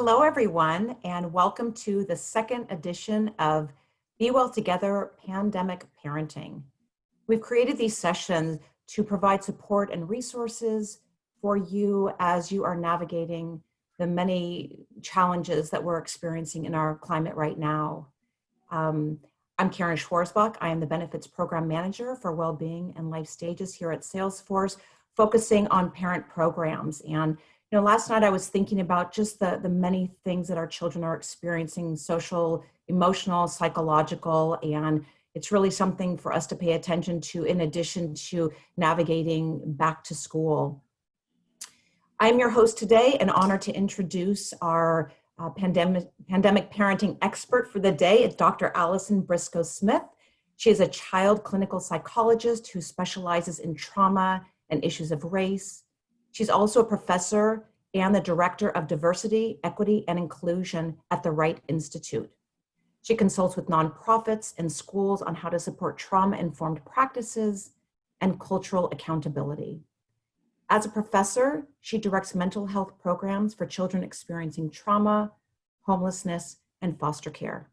Hello, everyone, and welcome to the second edition of Be Well Together Pandemic Parenting. We've created these sessions to provide support and resources for you as you are navigating the many challenges that we're experiencing in our climate right now. I'm Karen Schwarzbach. I am the Benefits Program Manager for Wellbeing and Life Stages here at Salesforce, focusing on parent programs. And last night I was thinking about just the many things that our children are experiencing, social, emotional, psychological, and it's really something for us to pay attention to in addition to navigating back to school. I'm your host today and honored to introduce our pandemic parenting expert for the day. It's Dr. Allison Briscoe-Smith. She is a child clinical psychologist who specializes in trauma and issues of race. She's also a professor and the director of diversity, equity, and inclusion at the Wright Institute. She consults with nonprofits and schools on how to support trauma-informed practices and cultural accountability. As a professor, she directs mental health programs for children experiencing trauma, homelessness, and foster care.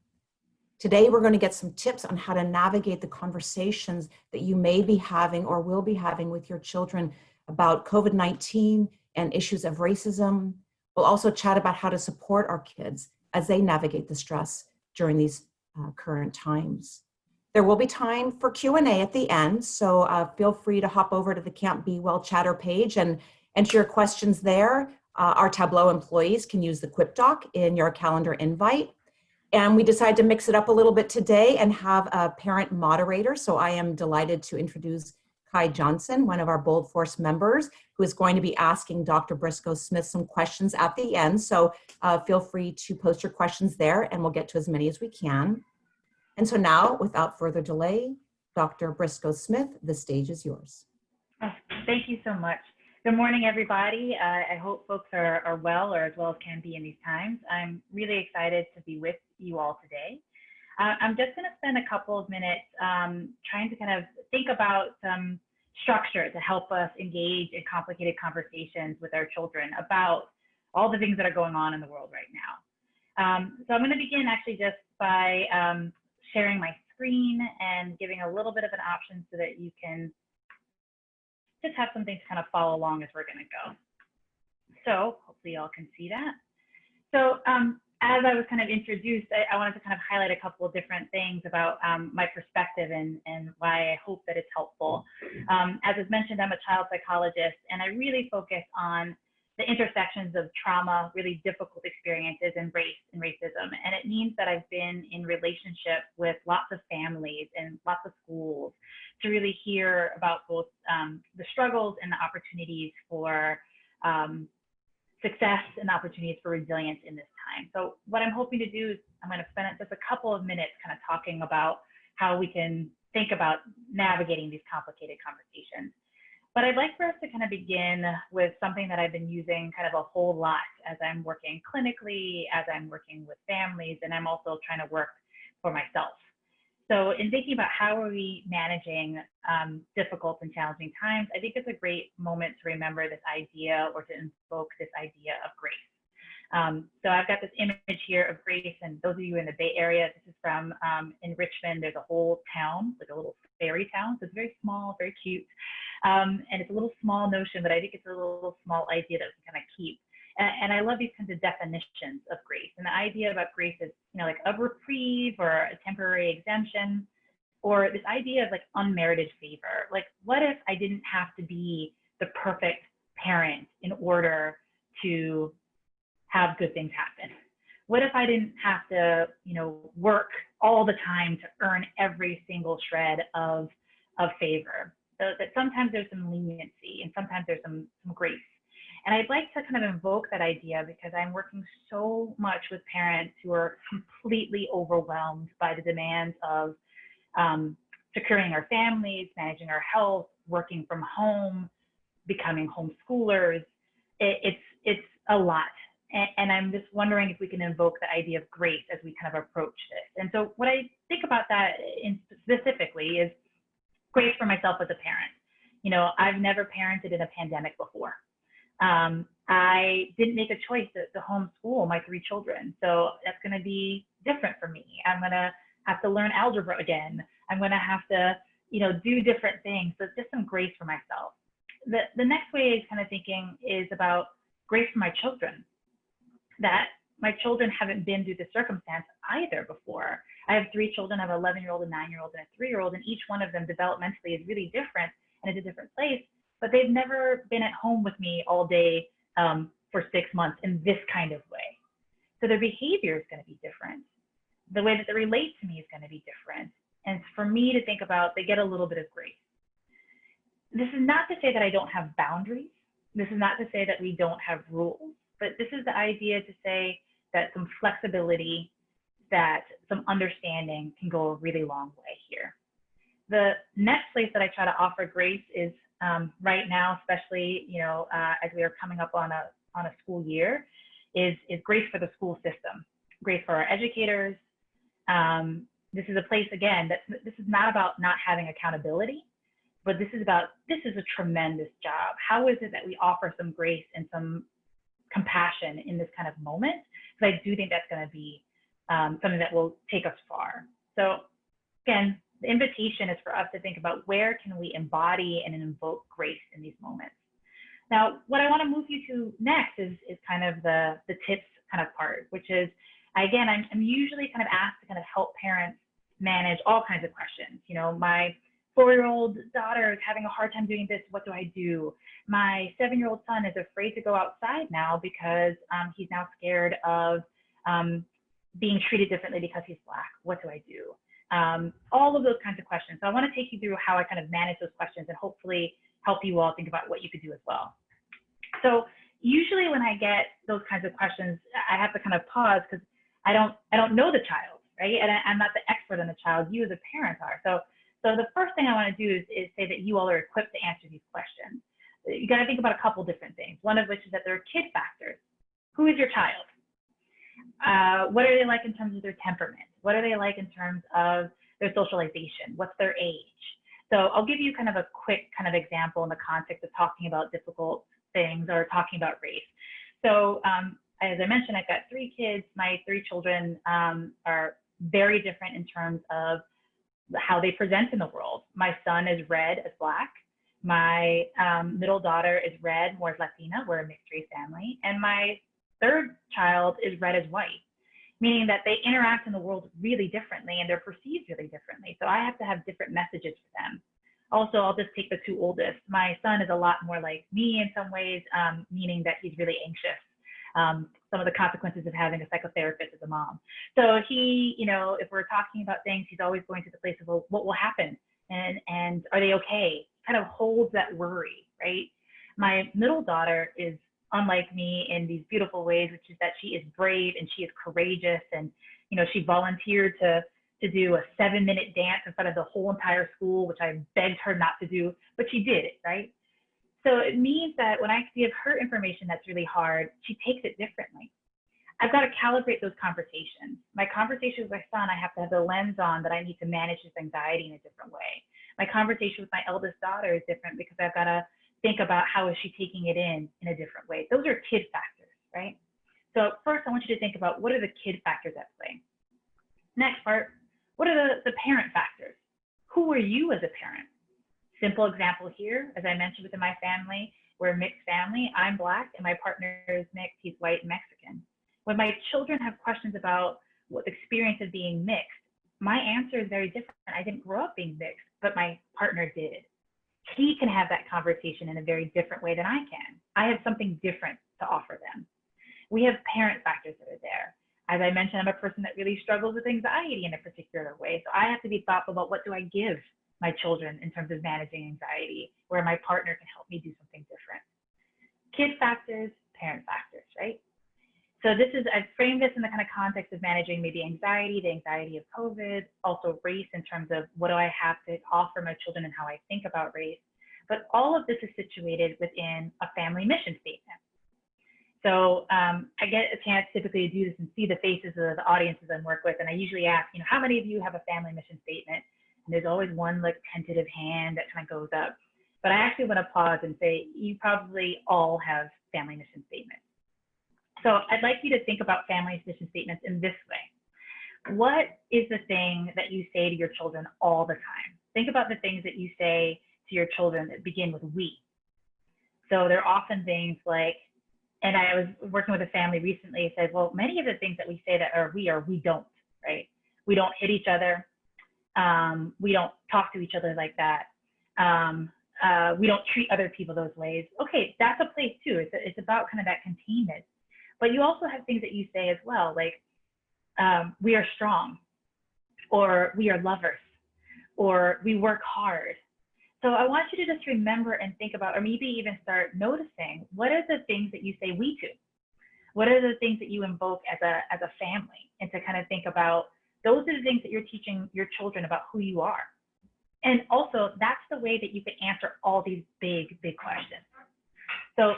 Today, we're going to get some tips on how to navigate the conversations that you may be having or will be having with your children about COVID-19 and issues of racism. We'll also chat about how to support our kids as they navigate the stress during these current times. There will be time for Q&A at the end, so feel free to hop over to the Camp Be Well Chatter page and enter your questions there. Our Tableau employees can use the Quip Doc in your calendar invite. And we decided to mix it up a little bit today and have a parent moderator. So I am delighted to introduce Kai Johnson, one of our Bold Force members, who is going to be asking Dr. Briscoe-Smith some questions at the end. So feel free to post your questions there and we'll get to as many as we can. And so now, without further delay, Dr. Briscoe-Smith, the stage is yours. Oh, thank you so much. Good morning, everybody. I hope folks are well or as well as can be in these times. I'm really excited to be with you all today. I'm just going to spend a couple of minutes trying to kind of think about some structure to help us engage in complicated conversations with our children about all the things that are going on in the world right now. So I'm going to begin actually just by sharing my screen and giving a little bit of an option so that you can just have something to kind of follow along as we're going to go. So hopefully y'all can see that. So as I was kind of introduced, I wanted to kind of highlight a couple of different things about my perspective and why I hope that it's helpful. As was mentioned, I'm a child psychologist and I really focus on the intersections of trauma, really difficult experiences, and race and racism. And it means that I've been in relationship with lots of families and lots of schools to really hear about both the struggles and the opportunities for success and opportunities for resilience in this time. So what I'm hoping to do is I'm going to spend just a couple of minutes kind of talking about how we can think about navigating these complicated conversations. But I'd like for us to kind of begin with something that I've been using kind of a whole lot as I'm working clinically, as I'm working with families, and I'm also trying to work for myself. So in thinking about how are we managing difficult and challenging times, I think it's a great moment to remember this idea or to invoke this idea of grace. So I've got this image here of grace, and those of you in the Bay Area, this is from in Richmond. There's a whole town, like a little fairy town. So it's very small, very cute. And it's a little small notion, but I think it's a little small idea that we kind of keep. And I love these kinds of definitions of grace. And the idea about grace is, like a reprieve or a temporary exemption, or this idea of like unmerited favor. Like, what if I didn't have to be the perfect parent in order to have good things happen? What if I didn't have to, work all the time to earn every single shred of favor? So that sometimes there's some leniency and sometimes there's some grace. And I'd like to kind of invoke that idea because I'm working so much with parents who are completely overwhelmed by the demands of securing our families, managing our health, working from home, becoming homeschoolers. It's a lot. And I'm just wondering if we can invoke the idea of grace as we kind of approach this. And so what I think about that specifically is grace for myself as a parent. I've never parented in a pandemic before. I didn't make a choice to homeschool my 3 children. So that's going to be different for me. I'm going to have to learn algebra again. I'm going to have to, do different things. So it's just some grace for myself. The next way is kind of thinking is about grace for my children, that my children haven't been through the circumstance either before. I have 3 children. I have an 11-year-old, a 9-year-old, and a 3-year-old, and each one of them developmentally is really different and is a different place, but they've never been at home with me all day for 6 months in this kind of way. So their behavior is going to be different. The way that they relate to me is going to be different. And for me to think about, they get a little bit of grace. This is not to say that I don't have boundaries. This is not to say that we don't have rules, but this is the idea to say that some flexibility, that some understanding can go a really long way here. The next place that I try to offer grace is right now, especially as we are coming up on a school year, is grace for the school system, grace for our educators. This is a place, again, that this is not about not having accountability, but this is a tremendous job. How is it that we offer some grace and some compassion in this kind of moment? Because I do think that's going to be something that will take us far. So again, the invitation is for us to think about where can we embody and invoke grace in these moments. Now, what I want to move you to next is kind of the tips kind of part, which is, again, I'm usually kind of asked to kind of help parents manage all kinds of questions. My 4-year-old daughter is having a hard time doing this. What do I do? My 7-year-old son is afraid to go outside now because he's now scared of being treated differently because he's Black. What do I do? All of those kinds of questions. So I want to take you through how I kind of manage those questions and hopefully help you all think about what you could do as well. So usually when I get those kinds of questions, I have to kind of pause because I don't know the child, right? And I'm not the expert on the child. You as a parent are. So the first thing I want to do is say that you all are equipped to answer these questions. You got to think about a couple different things. One of which is that there are kid factors. Who is your child? What are they like in terms of their temperament? What are they like in terms of their socialization? What's their age? So I'll give you kind of a quick kind of example in the context of talking about difficult things or talking about race. So as I mentioned, I've got 3 kids. My 3 children are very different in terms of how they present in the world. My son is red as Black. My middle daughter is red, more as Latina. We're a mixed race family. And my 3rd child is red as white, meaning that they interact in the world really differently and they're perceived really differently. So I have to have different messages for them. Also, I'll just take the 2 oldest. My son is a lot more like me in some ways, meaning that he's really anxious. Some of the consequences of having a psychotherapist as a mom. So he, if we're talking about things, he's always going to the place of, well, what will happen? And are they okay? Kind of holds that worry, right? My middle daughter is unlike me in these beautiful ways, which is that she is brave and she is courageous. And, she volunteered to do a 7-minute dance in front of the whole entire school, which I begged her not to do, but she did it, right? So it means that when I give her information that's really hard, she takes it differently. I've got to calibrate those conversations. My conversation with my son, I have to have the lens on that I need to manage his anxiety in a different way. My conversation with my eldest daughter is different because I've got to think about how is she taking it in a different way. Those are kid factors, right? So first, I want you to think about what are the kid factors at play. Next part, what are the parent factors? Who are you as a parent? Simple example here, as I mentioned within my family, we're a mixed family. I'm Black and my partner is mixed. He's white and Mexican. When my children have questions about what the experience of being mixed, my answer is very different. I didn't grow up being mixed, but my partner did. He can have that conversation in a very different way than I can. I have something different to offer them. We have parent factors that are there. As I mentioned, I'm a person that really struggles with anxiety in a particular way. So I have to be thoughtful about what do I give my children in terms of managing anxiety, where my partner can help me do something different. Kid factors, parent factors, right? So I've framed this in the kind of context of managing maybe anxiety, the anxiety of COVID, also race in terms of what do I have to offer my children and how I think about race. But all of this is situated within a family mission statement. So I get a chance typically to do this and see the faces of the audiences I work with. And I usually ask, how many of you have a family mission statement? And there's always one like tentative hand that kind of goes up. But I actually want to pause and say, you probably all have family mission statements. So I'd like you to think about family mission statements in this way. What is the thing that you say to your children all the time? Think about the things that you say to your children that begin with we. So they're often things like, and I was working with a family recently who said, well, many of the things that we say that are we don't, right? We don't hit each other. We don't talk to each other like that. We don't treat other people those ways. Okay, that's a place too. It's about kind of that containment. But you also have things that you say as well, like we are strong, or we are lovers, or we work hard. So I want you to just remember and think about, or maybe even start noticing, what are the things that you say we to? What are the things that you invoke as a family? And to kind of think about, those are the things that you're teaching your children about who you are. And also, that's the way that you can answer all these big, big questions. So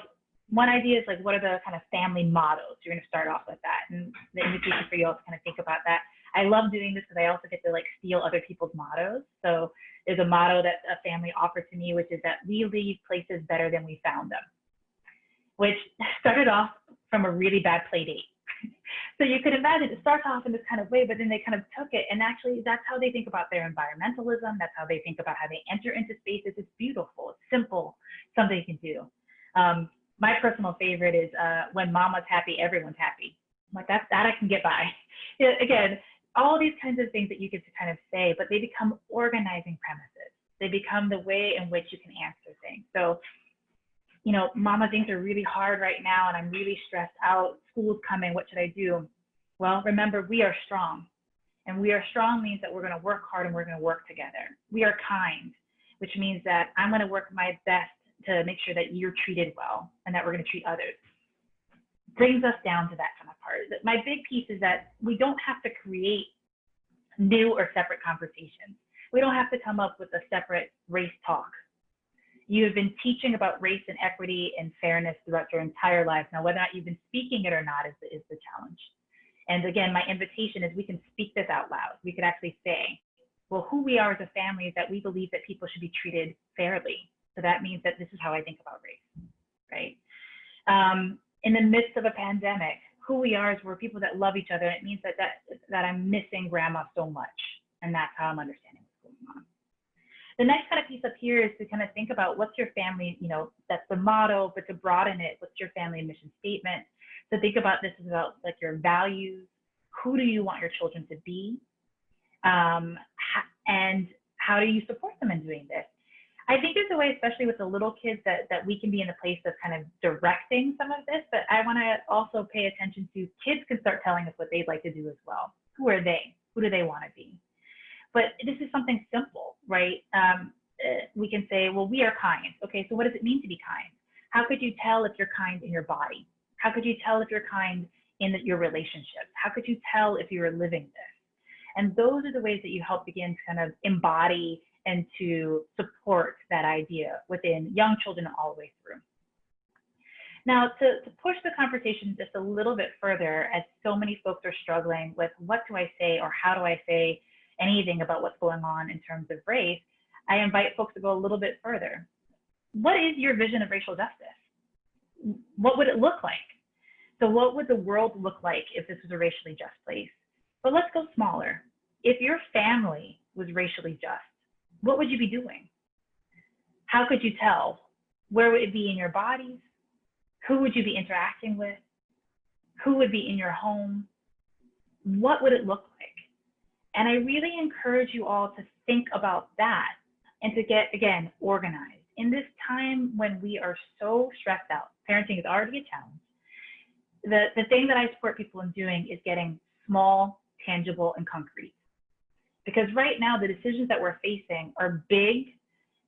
one idea is like, what are the kind of family mottos? You're going to start off with that. And the invitation for you all to kind of think about that. I love doing this because I also get to like steal other people's mottos. So there's a motto that a family offered to me, which is that we leave places better than we found them, which started off from a really bad play date. So you could imagine it starts off in this kind of way, but then they kind of took it, and actually that's how they think about their environmentalism. That's how they think about how they enter into spaces. It's beautiful, it's simple, something you can do. My personal favorite is when mama's happy, everyone's happy. I'm like, that I can get by. Yeah, again, all these kinds of things that you get to kind of say, but they become organizing premises. They become the way in which you can answer things. So, you know, mama, things are really hard right now and I'm really stressed out. School's coming, what should I do? Well, remember, we are strong. And we are strong means that we're going to work hard and we're going to work together. We are kind, which means that I'm going to work my best to make sure that you're treated well and that we're going to treat others. Brings us down to that kind of part. My big piece is that we don't have to create new or separate conversations. We don't have to come up with a separate race talk. You have been teaching about race and equity and fairness throughout your entire life. Now, whether or not you've been speaking it or not is the challenge. And again, my invitation is we can speak this out loud. We could actually say, well, who we are as a family is that we believe that people should be treated fairly. So that means that this is how I think about race, right? In the midst of a pandemic, who we are is we're people that love each other. It means that I'm missing grandma so much. And that's how I'm understanding what's going on. The next kind of piece up here is to kind of think about what's your family, you know, that's the motto, but to broaden it, what's your family mission statement? So think about this as about like your values, who do you want your children to be? And how do you support them in doing this? I think there's a way, especially with the little kids, that we can be in the place of kind of directing some of this, but I want to also pay attention to kids can start telling us what they'd like to do as well. Who are they? Who do they want to be? But this is something simple, right? We can say, well, we are kind. Okay, so what does it mean to be kind? How could you tell if you're kind in your body? How could you tell if you're kind in your relationships? How could you tell if you are living this? And those are the ways that you help begin to kind of embody and to support that idea within young children all the way through. Now, to push the conversation just a little bit further, as so many folks are struggling with what do I say or how do I say anything about what's going on in terms of race, I invite folks to go a little bit further. What is your vision of racial justice? What would it look like? So what would the world look like if this was a racially just place? But let's go smaller. If your family was racially just, what would you be doing? How could you tell? Where would it be in your bodies? Who would you be interacting with? Who would be in your home? What would it look like? And I really encourage you all to think about that and to get, again, organized. In this time when we are so stressed out, parenting is already a challenge. The thing that I support people in doing is getting small, tangible, and concrete. Because right now, the decisions that we're facing are big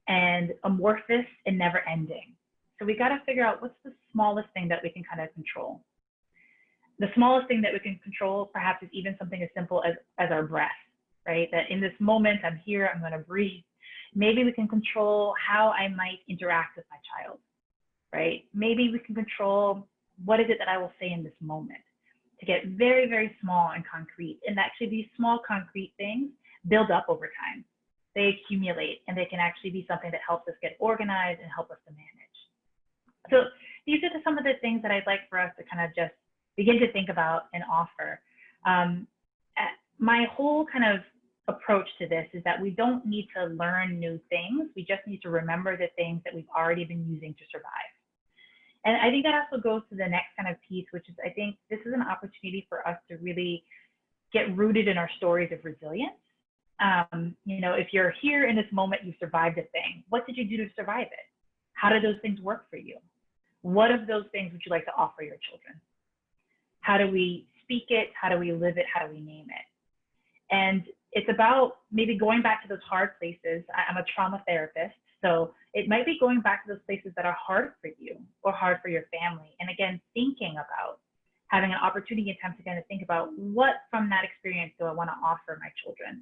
and amorphous and never ending. So we got to figure out what's the smallest thing that we can kind of control. The smallest thing that we can control perhaps is even something as simple as our breath, right? That in this moment, I'm here, I'm going to breathe. Maybe we can control how I might interact with my child, right? Maybe we can control what is it that I will say in this moment, to get very, very small and concrete. And actually these small concrete things build up over time. They accumulate and they can actually be something that helps us get organized and help us to manage. So these are some of the things that I'd like for us to kind of just begin to think about and offer. My whole kind of approach to this is that we don't need to learn new things. We just need to remember the things that we've already been using to survive. And I think that also goes to the next kind of piece, which is I think this is an opportunity for us to really get rooted in our stories of resilience. You know, if you're here in this moment, you survived a thing. What did you do to survive it? How did those things work for you? What of those things would you like to offer your children? How do we speak it? How do we live it? How do we name it? And it's about maybe going back to those hard places. I'm a trauma therapist, so it might be going back to those places that are hard for you or hard for your family. And again, thinking about having an opportunity and time to kind of think about what from that experience do I want to offer my children.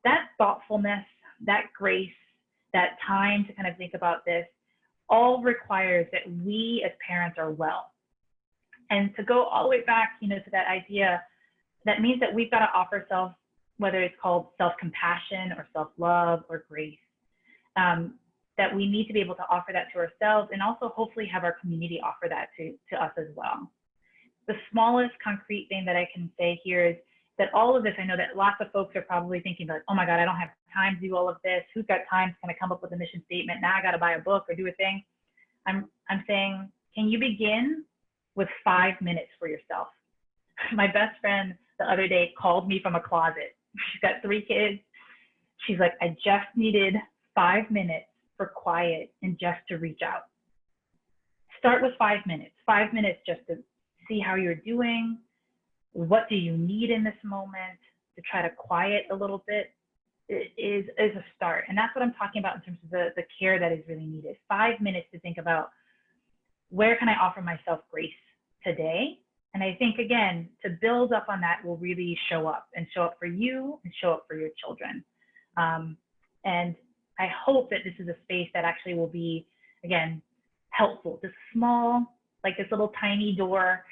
That thoughtfulness, that grace, that time to kind of think about this all requires that we as parents are well. And to go all the way back, you know, to that idea, that means that we've got to offer self, whether it's called self-compassion or self-love or grace, that we need to be able to offer that to ourselves and also hopefully have our community offer that to us as well. The smallest concrete thing that I can say here is that all of this, I know that lots of folks are probably thinking like, oh my God, I don't have time to do all of this. Who's got time to kind of come up with a mission statement? Now I got to buy a book or do a thing. I'm saying, can you begin with 5 minutes for yourself? My best friend the other day called me from a closet. She's got 3 kids. She's like, I just needed 5 minutes for quiet and just to reach out. Start with 5 minutes, 5 minutes just to see how you're doing. What do you need in this moment to try to quiet a little bit is a start. And that's what I'm talking about in terms of the care that is really needed. 5 minutes to think about where can I offer myself grace today? And I think, again, to build up on that will really show up for you and show up for your children. And I hope that this is a space that actually will be, again, helpful. This small, like this little tiny door,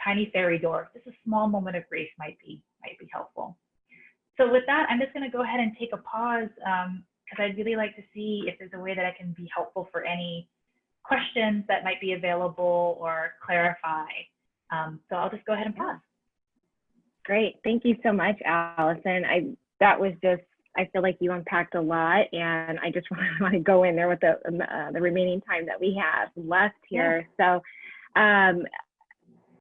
tiny fairy door, just a small moment of grace might be helpful. So with that, I'm just going to go ahead and take a pause because I'd really like to see if there's a way that I can be helpful for any questions that might be available or clarify. So I'll just go ahead and pause. Great. Thank you so much, Allison. I feel like you unpacked a lot, and I just want to go in there with the remaining time that we have left here. Yeah. So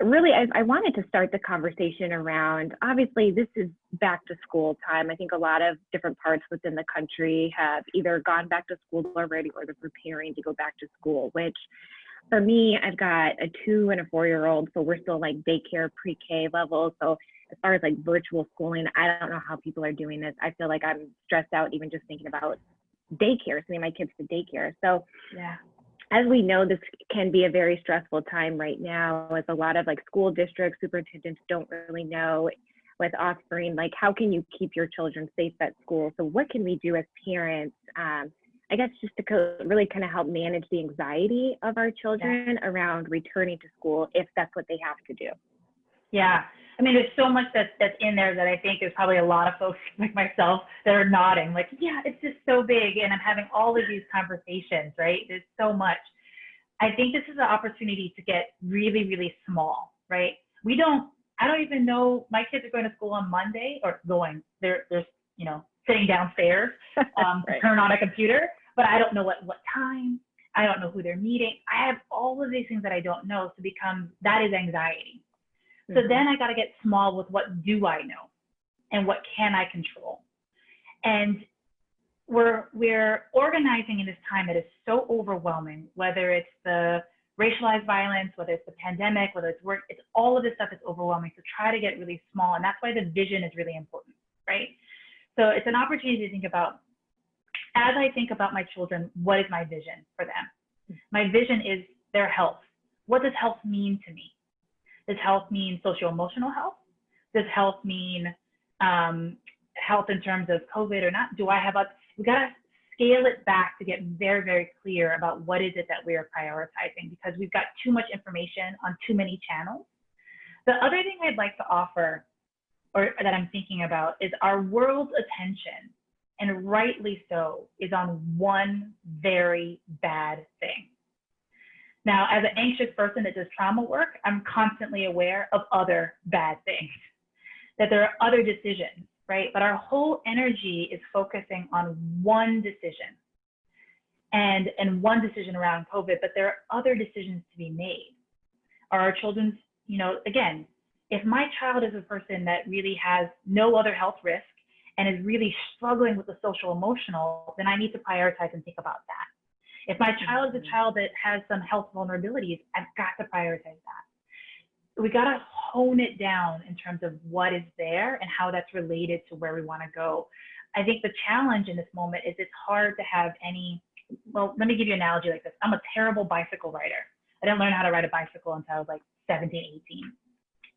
really, I wanted to start the conversation around, obviously, this is back to school time. I think a lot of different parts within the country have either gone back to school already or they're preparing to go back to school, which for me, I've got a 2 and a 4-year-old, so we're still like daycare, pre-K level. So as far as like virtual schooling, I don't know how people are doing this. I feel like I'm stressed out even just thinking about daycare, sending my kids to daycare. So yeah, as we know, this can be a very stressful time right now, as a lot of like school districts, superintendents don't really know with offering, like, how can you keep your children safe at school? So what can we do as parents, I guess, just to really kind of help manage the anxiety of our children around returning to school if that's what they have to do? Yeah, I mean, there's so much that's in there that I think is probably a lot of folks like myself that are nodding, like, yeah, it's just so big, and I'm having all of these conversations, right? There's so much. I think this is an opportunity to get really, really small, right? I don't even know, my kids are going to school on Monday, or they're you know, sitting downstairs to turn on a computer, but I don't know what time, I don't know who they're meeting. I have all of these things that I don't know, so that is anxiety. So then I got to get small with what do I know and what can I control. And we're organizing in this time that is so overwhelming, whether it's the racialized violence, whether it's the pandemic, whether it's work, it's all of this stuff is overwhelming. So try to get really small. And that's why the vision is really important, right? So it's an opportunity to think about, as I think about my children, what is my vision for them? My vision is their health. What does health mean to me? Does health mean socio-emotional health? Does health mean health in terms of COVID or not? We got to scale it back to get very, very clear about what is it that we are prioritizing, because we've got too much information on too many channels. The other thing I'd like to offer, or that I'm thinking about, is our world's attention, and rightly so, is on one very bad thing. Now, as an anxious person that does trauma work, I'm constantly aware of other bad things, that there are other decisions, right? But our whole energy is focusing on one decision and one decision around COVID, but there are other decisions to be made. Are our children's, you know, again, if my child is a person that really has no other health risk and is really struggling with the social emotional, then I need to prioritize and think about that. If my child is a child that has some health vulnerabilities, I've got to prioritize that. We got to hone it down in terms of what is there and how that's related to where we want to go. I think the challenge in this moment is it's hard to have any, well, let me give you an analogy like this. I'm a terrible bicycle rider. I didn't learn how to ride a bicycle until I was like 17, 18.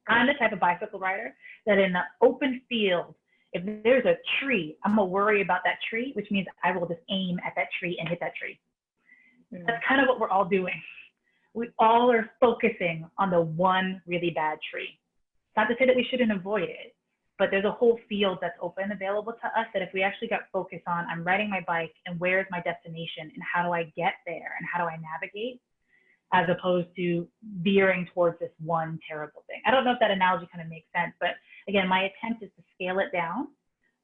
I'm the type of bicycle rider that in the open field, if there's a tree, I'm gonna worry about that tree, which means I will just aim at that tree and hit that tree. That's kind of what we're all doing. We all are focusing on the one really bad tree. Not to say that we shouldn't avoid it, but there's a whole field that's open available to us that if we actually got focused on, I'm riding my bike and where is my destination and how do I get there and how do I navigate, as opposed to veering towards this one terrible thing. I don't know if that analogy kind of makes sense, but again, my attempt is to scale it down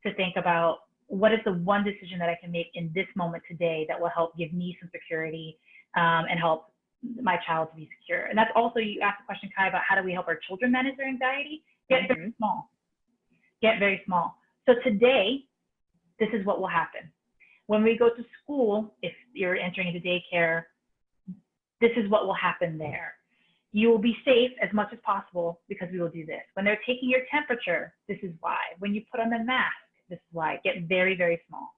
to think about what is the one decision that I can make in this moment today that will help give me some security and help my child to be secure. And that's also, you asked a question, Kai, about how do we help our children manage their anxiety? Get very small. Get very small. So today, this is what will happen. When we go to school, if you're entering into daycare, this is what will happen there. You will be safe as much as possible because we will do this. When they're taking your temperature, this is why. When you put on the mask, this is why. Get very, very small.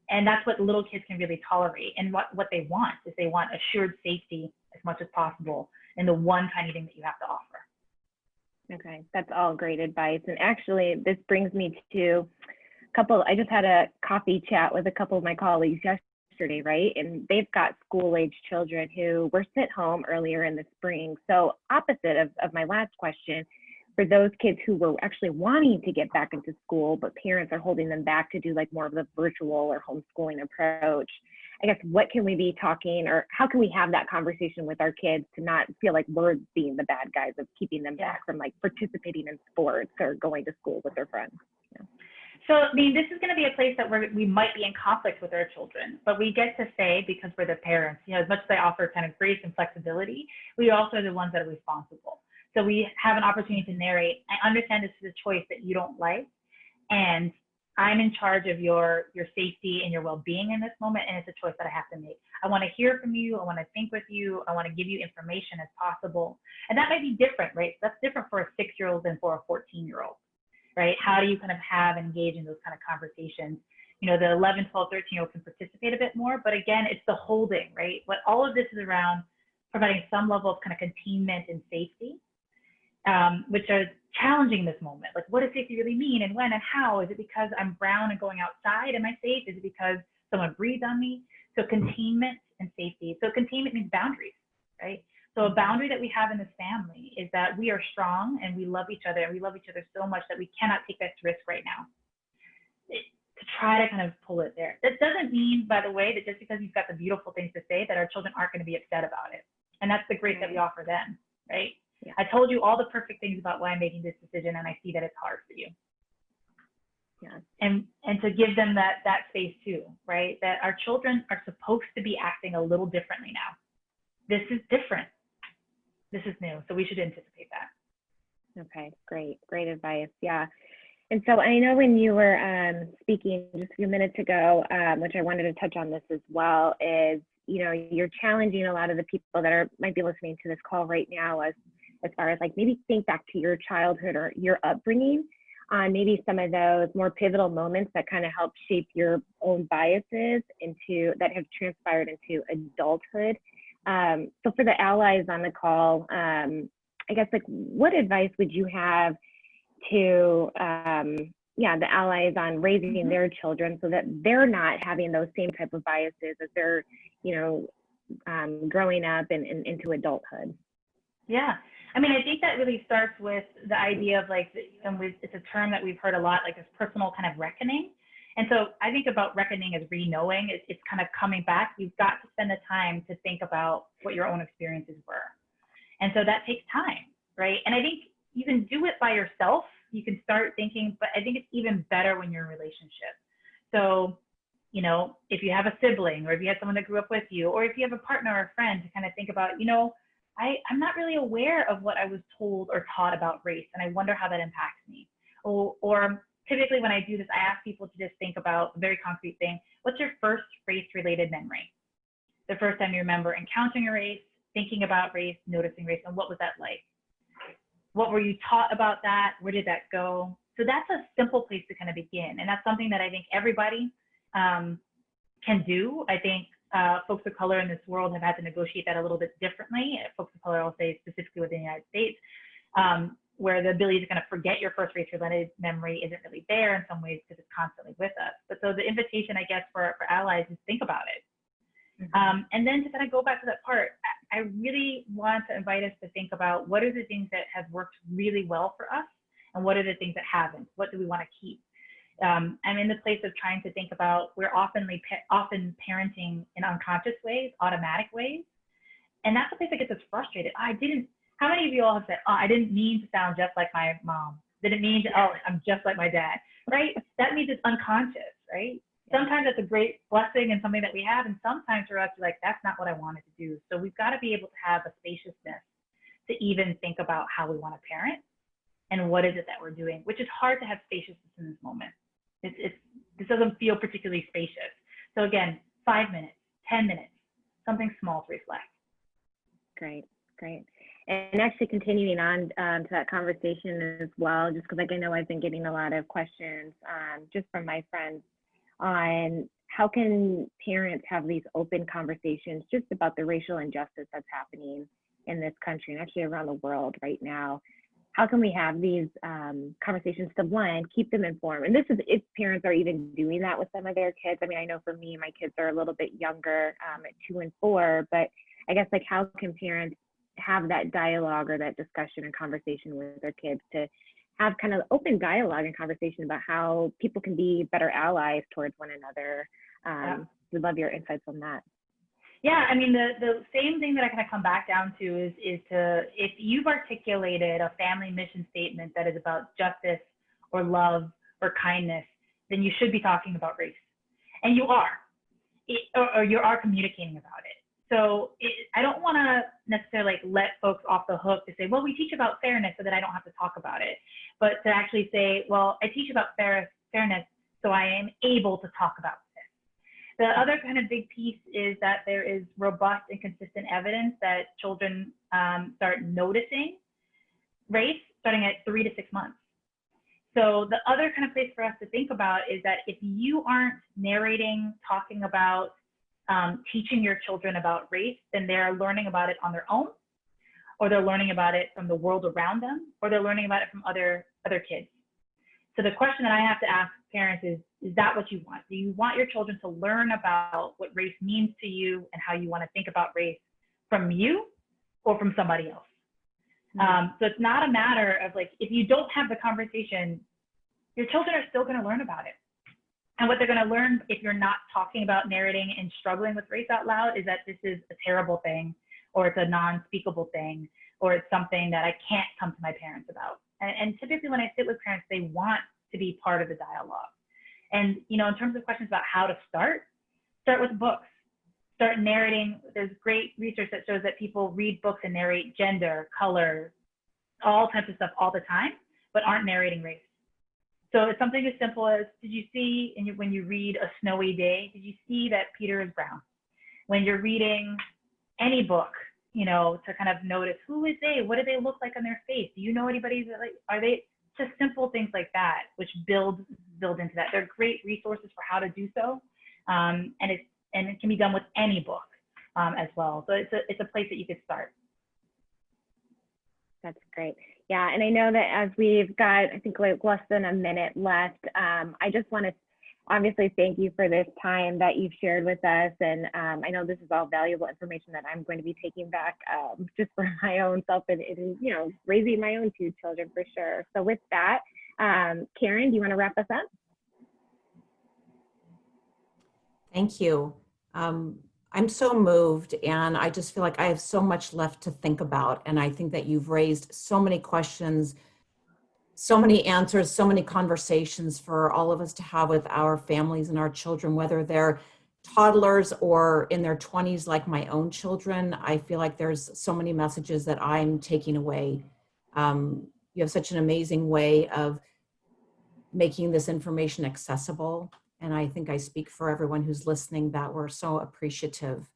And that's what little kids can really tolerate. And what they want is they want assured safety as much as possible in the one tiny thing that you have to offer. Okay, that's all great advice. And actually, this brings me to I just had a coffee chat with a couple of my colleagues yesterday, right? And they've got school-age children who were sent home earlier in the spring. So opposite of my last question, for those kids who were actually wanting to get back into school, but parents are holding them back to do like more of the virtual or homeschooling approach, I guess, what can we be talking, or how can we have that conversation with our kids to not feel like we're being the bad guys of keeping them back from like participating in sports or going to school with their friends? Yeah. So, I mean, this is going to be a place that we might be in conflict with our children, but we get to say, because we're the parents, you know, as much as they offer kind of grace and flexibility, we also are the ones that are responsible. So we have an opportunity to narrate, I understand this is a choice that you don't like, and I'm in charge of your safety and your well-being in this moment, and it's a choice that I have to make. I want to hear from you. I want to think with you. I want to give you information as possible. And that might be different, right? That's different for a 6-year-old than for a 14-year-old, right? How do you kind of have and engage in those kind of conversations? You know, the 11, 12, 13-year-old can participate a bit more, but again, it's the holding, right? But all of this is around providing some level of kind of containment and safety, which are challenging this moment. Like, what does safety really mean, and when and how? Is it because I'm brown and going outside? Am I safe? Is it because someone breathed on me? So containment and safety. So containment means boundaries, right? So a boundary that we have in this family is that we are strong and we love each other, and we love each other so much that we cannot take this risk right now. To try to kind of pull it there. That doesn't mean, by the way, that just because you've got the beautiful things to say that our children aren't going to be upset about it. And that's the grace that we offer them, right? Yeah. I told you all the perfect things about why I'm making this decision, and I see that it's hard for you. Yeah. And to give them that space too, right? That our children are supposed to be acting a little differently now. This is different. This is new, so we should anticipate that. Okay, great advice. Yeah. And so I know when you were speaking just a few minutes ago, which I wanted to touch on this as well, is, you know, you're challenging a lot of the people that might be listening to this call right now as far as like maybe think back to your childhood or your upbringing on maybe some of those more pivotal moments that kind of help shape your own biases that have transpired into adulthood. So for the allies on the call, I guess, like, what advice would you have to the allies on raising their children so that they're not having those same type of biases as they're, you know, growing up and into adulthood? Yeah. I mean, I think that really starts with the idea of like, it's a term that we've heard a lot, like this personal kind of reckoning. And so I think about reckoning as re-knowing. It's kind of coming back. You've got to spend the time to think about what your own experiences were. And so that takes time, right? And I think you can do it by yourself. You can start thinking, but I think it's even better when you're in a relationship. So, you know, if you have a sibling, or if you have someone that grew up with you, or if you have a partner or a friend, to kind of think about, you know, I'm not really aware of what I was told or taught about race, and I wonder how that impacts me. Or typically when I do this, I ask people to just think about a very concrete thing. What's your first race-related memory? The first time you remember encountering a race, thinking about race, noticing race, and what was that like? What were you taught about that? Where did that go? So that's a simple place to kind of begin. And that's something that I think everybody can do. I think folks of color in this world have had to negotiate that a little bit differently. Folks of color, I'll say specifically within the United States, where the ability to kind of forget your first race-related memory isn't really there in some ways because it's constantly with us. But so the invitation, I guess, for allies is think about it. And then to kind of go back to that part, I really want to invite us to think about what are the things that have worked really well for us and what are the things that haven't? What do we want to keep? I'm in the place of trying to think about, we're often parenting in unconscious ways, automatic ways. And that's the place that gets us frustrated. How many of you all have said, oh, I didn't mean to sound just like my mom. Didn't mean to, oh, I'm just like my dad, right? That means it's unconscious, right? Sometimes that's a great blessing and something that we have. And sometimes for us, we're like, that's not what I wanted to do. So we've got to be able to have a spaciousness to even think about how we want to parent and what is it that we're doing, which is hard to have spaciousness in this moment. This doesn't feel particularly spacious. So again, 5 minutes, 10 minutes, something small to reflect. Great, great. And actually continuing on to that conversation as well, just because like I know I've been getting a lot of questions just from my friends on how can parents have these open conversations just about the racial injustice that's happening in this country and actually around the world right now. How can we have these conversations to, one, keep them informed? And this is if parents are even doing that with some of their kids. I mean, I know for me, my kids are a little bit younger at 2 and 4, but I guess like how can parents have that dialogue or that discussion and conversation with their kids to have kind of open dialogue and conversation about how people can be better allies towards one another. We'd love your insights on that. Yeah, I mean, the same thing that I kind of come back down to is to, if you've articulated a family mission statement that is about justice or love or kindness, then you should be talking about race. And you are, or you are communicating about it. So I don't want to necessarily like let folks off the hook to say, well, we teach about fairness so that I don't have to talk about it. But to actually say, well, I teach about fairness so I am able to talk about this. The other kind of big piece is that there is robust and consistent evidence that children start noticing race starting at 3 to 6 months. So the other kind of place for us to think about is that if you aren't narrating, talking about, teaching your children about race, then they're learning about it on their own, or they're learning about it from the world around them, or they're learning about it from other kids. So the question that I have to ask parents is that what you want? Do you want your children to learn about what race means to you and how you want to think about race from you or from somebody else? So it's not a matter of like, if you don't have the conversation, your children are still going to learn about it. And what they're going to learn if you're not talking about, narrating, and struggling with race out loud is that this is a terrible thing, or it's a non-speakable thing, or it's something that I can't come to my parents about. And typically when I sit with parents, they want to be part of the dialogue. And, you know, in terms of questions about how to start with books. Start narrating. There's great research that shows that people read books and narrate gender, color, all types of stuff all the time, but aren't narrating race. So it's something as simple as, did you see, when you read A Snowy Day, did you see that Peter is brown? When you're reading any book, you know, to kind of notice, who is they? What do they look like on their face? Do you know anybody that, like, are they, just simple things like that, which build into that. They're great resources for how to do so. And it can be done with any book as well. So it's a place that you could start. That's great. Yeah, and I know that as we've got, I think, like less than a minute left, I just want to obviously thank you for this time that you've shared with us. And I know this is all valuable information that I'm going to be taking back just for my own self and, you know, raising my own 2 children for sure. So with that, Karen, do you want to wrap us up? Thank you. I'm so moved, and I just feel like I have so much left to think about. And I think that you've raised so many questions, so many answers, so many conversations for all of us to have with our families and our children, whether they're toddlers or in their 20s like my own children. I feel like there's so many messages that I'm taking away. You have such an amazing way of making this information accessible. And I think I speak for everyone who's listening that we're so appreciative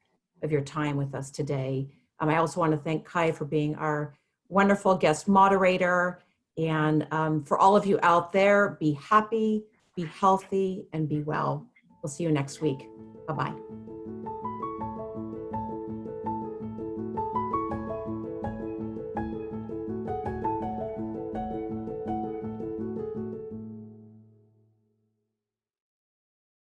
of your time with us today. I also want to thank Kai for being our wonderful guest moderator. And for all of you out there, be happy, be healthy, and be well. We'll see you next week. Bye-bye.